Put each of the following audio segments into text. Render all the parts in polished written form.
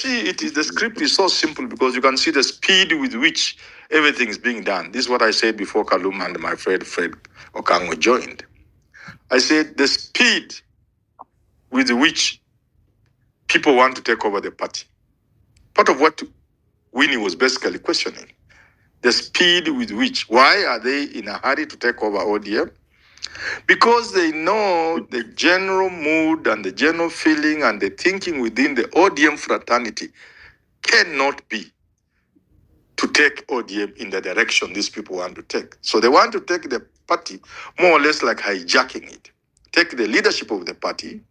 see, the script is so simple because you can see the speed with which everything is being done. This is what I said before Kaluma and my friend Fred Okango joined. I said the speed with which people want to take over the party. Part of what Winnie was basically questioning. The speed with which. Why are they in a hurry to take over ODM? Because they know the general mood and the general feeling and the thinking within the ODM fraternity cannot be to take ODM in the direction these people want to take. So they want to take the party more or less like hijacking it. Take the leadership of the party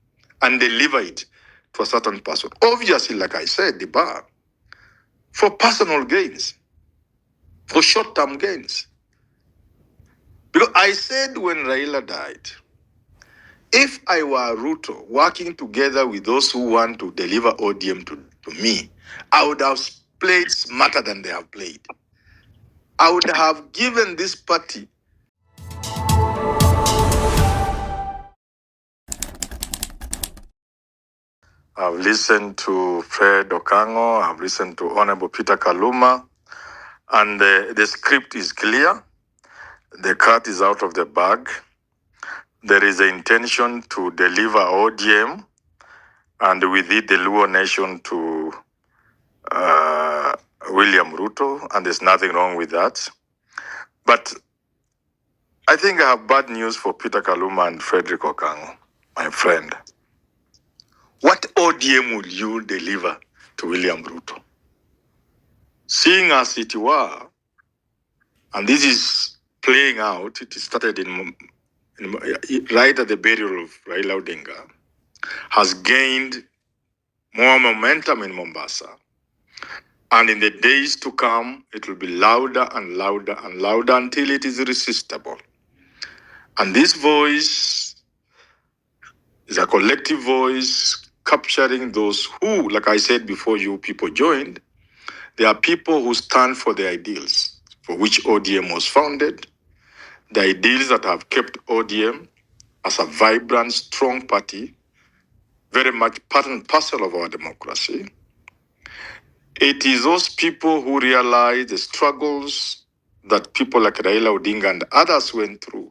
and deliver it to a certain person. Obviously, like I said, the bar, for personal gains, for short-term gains. Because I said when Raila died, if I were Ruto working together with those who want to deliver ODM to me, I would have played smarter than they have played. I would have given this party. I've listened to Fred Okango, I've listened to Honorable Peter Kaluma, and the script is clear. The cat is out of the bag. There is an intention to deliver ODM, and with it the Luo nation to William Ruto, and there's nothing wrong with that. But I think I have bad news for Peter Kaluma and Frederick Okango, my friend. What ODM will you deliver to William Ruto? Seeing as it were, and this is playing out, it started right at the burial of Raila Odinga, has gained more momentum in Mombasa. And in the days to come, it will be louder and louder and louder until it is irresistible. And this voice is a collective voice capturing those who, like I said before you people joined, there are people who stand for the ideals for which ODM was founded, the ideals that have kept ODM as a vibrant, strong party, very much part and parcel of our democracy. It is those people who realize the struggles that people like Raila Odinga and others went through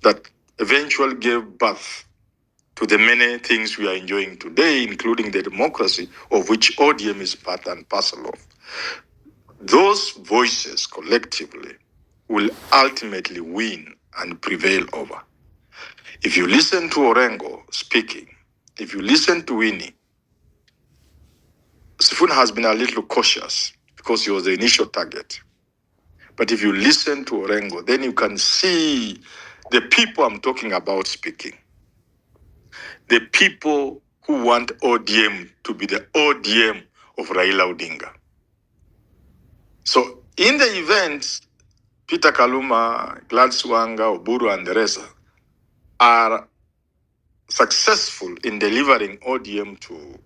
that eventually gave birth to the many things we are enjoying today, including the democracy of which ODM is part and parcel of. Those voices collectively will ultimately win and prevail over. If you listen to Orengo speaking, if you listen to Winnie, Sifuna has been a little cautious because he was the initial target. But if you listen to Orengo, then you can see the people I'm talking about speaking. The people who want ODM to be the ODM of Raila Odinga. So in the event, Peter Kaluma, Gladys Wanga, Oburu, and the rest are successful in delivering ODM to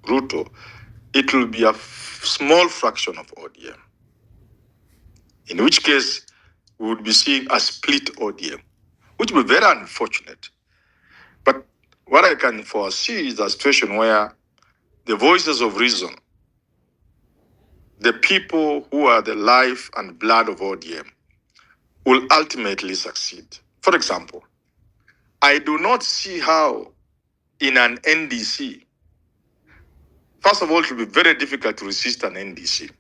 Ruto, it will be a small fraction of ODM. In which case, we would be seeing a split ODM, which would be very unfortunate. But what I can foresee is a situation where the voices of reason, the people who are the life and blood of ODM, will ultimately succeed. For example, I do not see how in an NDC, first of all, it will be very difficult to resist an NDC.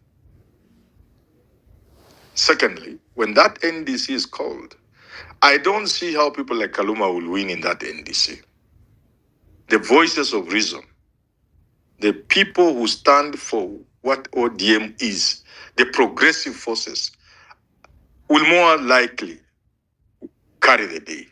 Secondly, when that NDC is called, I don't see how people like Kaluma will win in that NDC. The voices of reason, the people who stand for what ODM is, the progressive forces, will more likely carry the day.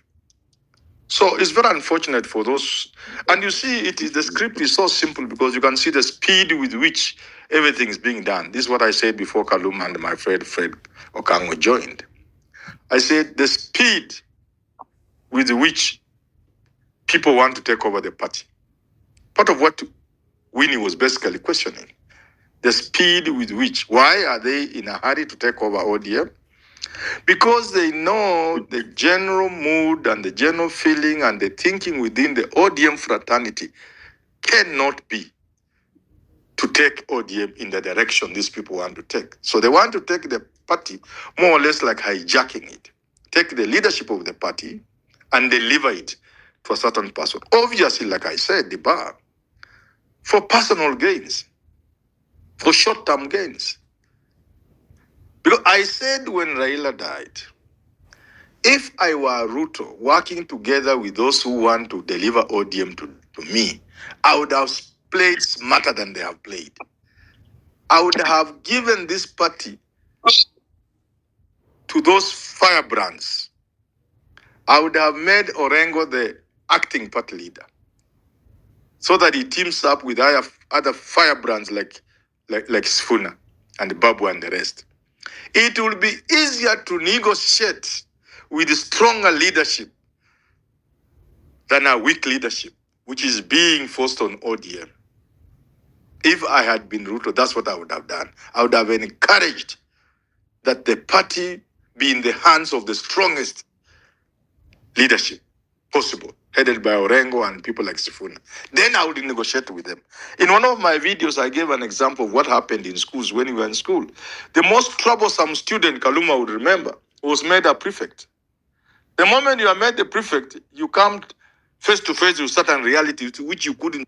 So it's very unfortunate for those. And you see, the script is so simple because you can see the speed with which everything is being done. This is what I said before Kaluma and my friend Fred Okango joined. I said the speed with which people want to take over the party. Part of what Winnie was basically questioning. The speed with which. Why are they in a hurry to take over ODM? Because they know the general mood and the general feeling and the thinking within the ODM fraternity cannot be to take ODM in the direction these people want to take. So they want to take the party more or less like hijacking it. Take the leadership of the party and deliver it to a certain person. Obviously, like I said, the bar, for personal gains, for short-term gains. Because I said when Raila died, if I were Ruto working together with those who want to deliver ODM to me, I would have played smarter than they have played. I would have given this party to those firebrands. I would have made Orengo the acting party leader so that he teams up with other firebrands like Sifuna and Babu and the rest. It will be easier to negotiate with stronger leadership than a weak leadership, which is being forced on ODM. If I had been Ruto, that's what I would have done. I would have encouraged that the party be in the hands of the strongest leadership possible, headed by Orengo and people like Sifuna. Then I would negotiate with them. In one of my videos, I gave an example of what happened in schools when we were in school. The most troublesome student, Kaluma would remember, was made a prefect. The moment you are made the prefect, you come face to face with certain realities to which you couldn't.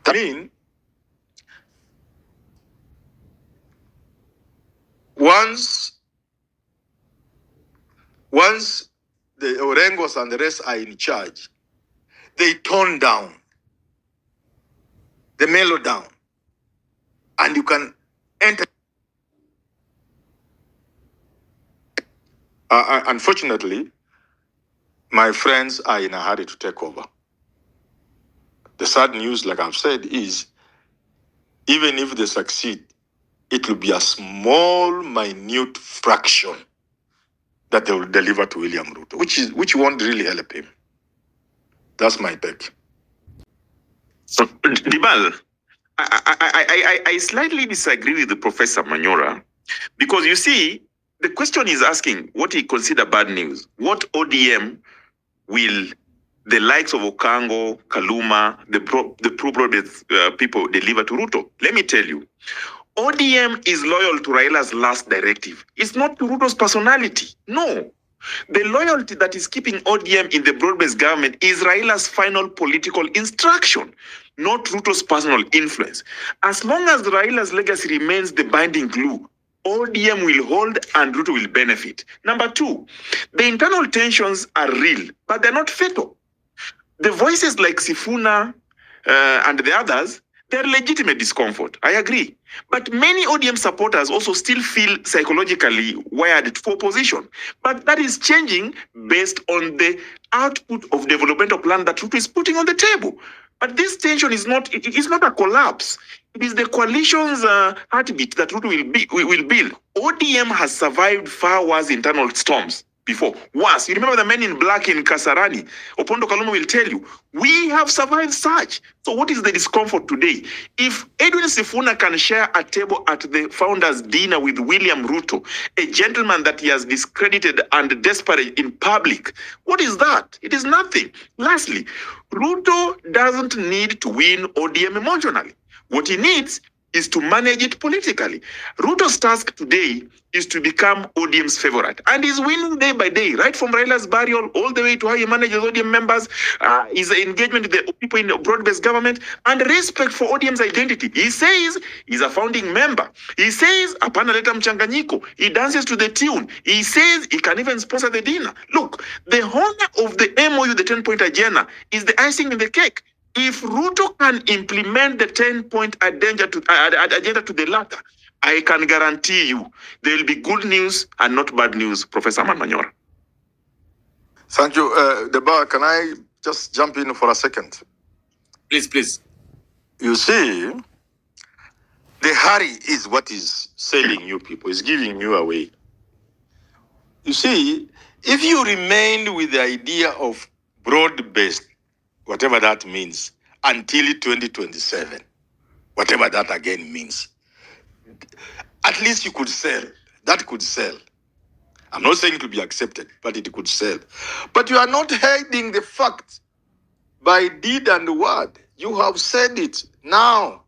I mean, once the Orengos and the rest are in charge, they tone down, the mellow down, and you can enter. Unfortunately, my friends are in a hurry to take over. The sad news, like I've said, is even if they succeed, it will be a small, minute fraction that they will deliver to William Ruto, which won't really help him. That's my take. So, Dibal, I slightly disagree with the Professor Manyora, because you see, the question is asking what he consider bad news. What ODM will the likes of Okango, Kaluma, the pro-broadbase people deliver to Ruto? Let me tell you, ODM is loyal to Raila's last directive. It's not to Ruto's personality. No. The loyalty that is keeping ODM in the broad-based government is Raila's final political instruction, not Ruto's personal influence. As long as Raila's legacy remains the binding glue, ODM will hold and Ruto will benefit. Number two, the internal tensions are real, but they're not fatal. The voices like Sifuna and the others, they're legitimate discomfort. I agree. But many ODM supporters also still feel psychologically wired for opposition. But that is changing based on the output of developmental plan that Ruto is putting on the table. But this tension is not, it is not a collapse. It is the coalition's heartbeat that Ruto will build. ODM has survived far worse internal storms before. Worse, you remember the men in black in Kasarani. Opondo Kaluma will tell you, we have survived such. So what is the discomfort today? If Edwin Sifuna can share a table at the founders' dinner with William Ruto, a gentleman that he has discredited and desperate in public, what is that? It is nothing. Lastly, Ruto doesn't need to win ODM emotionally. What he needs is to manage it politically. Ruto's task today is to become ODM's favorite. And he's winning day by day, right from Raila's burial all the way to how he manages ODM members, his engagement with the people in the broad-based government, and respect for ODM's identity. He says he's a founding member. He says, apana leta mchanganyiko. He dances to the tune. He says he can even sponsor the dinner. Look, the honor of the MOU, the 10-point agenda, is the icing in the cake. If Ruto can implement the 10-point agenda to the latter, I can guarantee you there will be good news and not bad news, Professor Herman Manyora. Thank you. Deba, can I just jump in for a second? Please. You see, the hurry is what is selling you people, is giving you away. You see, if you remain with the idea of broad-based, whatever that means, until 2027, whatever that again means, at least you could sell. That could sell. I'm not saying it will be accepted, but it could sell. But you are not hiding the fact by deed and word You have said it now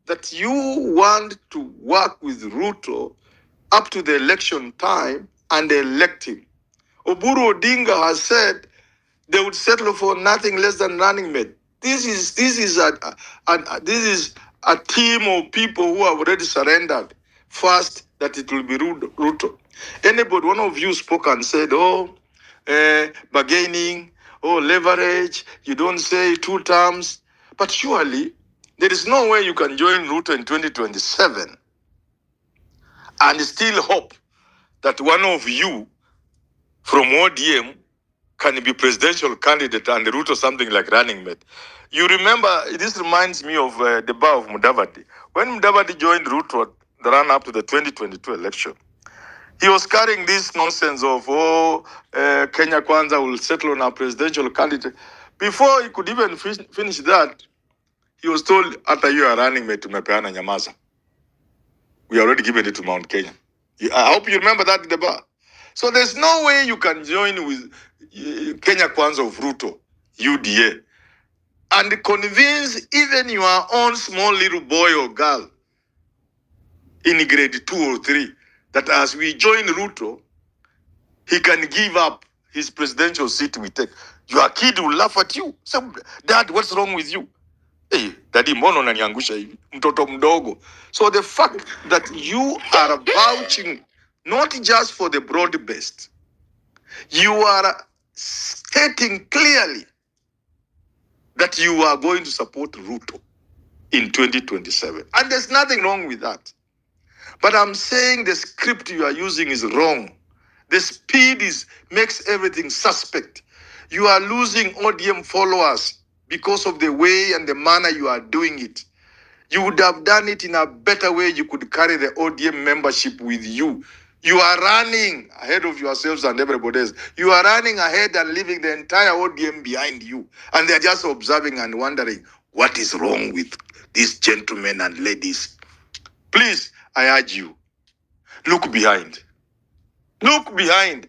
that you want to work with Ruto up to the election time and elect him. Oburu Odinga has said they would settle for nothing less than running mate. This is a team of people who have already surrendered. First, that it will be Ruto. Anybody, one of you spoke and said, bargaining, leverage, you don't say 2 terms. But surely, there is no way you can join Ruto in 2027 and still hope that one of you from ODM can be presidential candidate and Ruto something like running mate. You remember, this reminds me of the bar of Mudavadi. When Mudavadi joined Ruto, the run up to the 2022 election, he was carrying this nonsense of, Kenya Kwanza will settle on a presidential candidate. Before he could even finish that, he was told, after you are running mate to Mepeana Nyamaza. We already given it to Mount Kenya. I hope you remember that debate. So there's no way you can join with Kenya Kwanza of Ruto, UDA, and convince even your own small little boy or girl in grade 2 or 3 that as we join Ruto, he can give up his presidential seat we take. Your kid will laugh at you. Say, Dad, what's wrong with you? Hey, Daddy, mbona unaniangusha hivi? Mtoto mdogo. So the fact that you are vouching not just for the broad-based, you are stating clearly that you are going to support Ruto in 2027. And there's nothing wrong with that. But I'm saying the script you are using is wrong. The speed makes everything suspect. You are losing ODM followers because of the way and the manner you are doing it. You would have done it in a better way. You could carry the ODM membership with you. You are running ahead of yourselves and everybody else. You are running ahead and leaving the entire ODM behind you. And they're just observing and wondering what is wrong with these gentlemen and ladies. Please, I urge you, look behind. Look behind.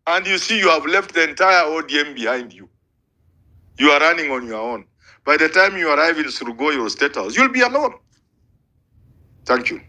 And you see you have left the entire ODM behind you. You are running on your own. By the time you arrive in Surugoy or State House, you'll be alone. Thank you.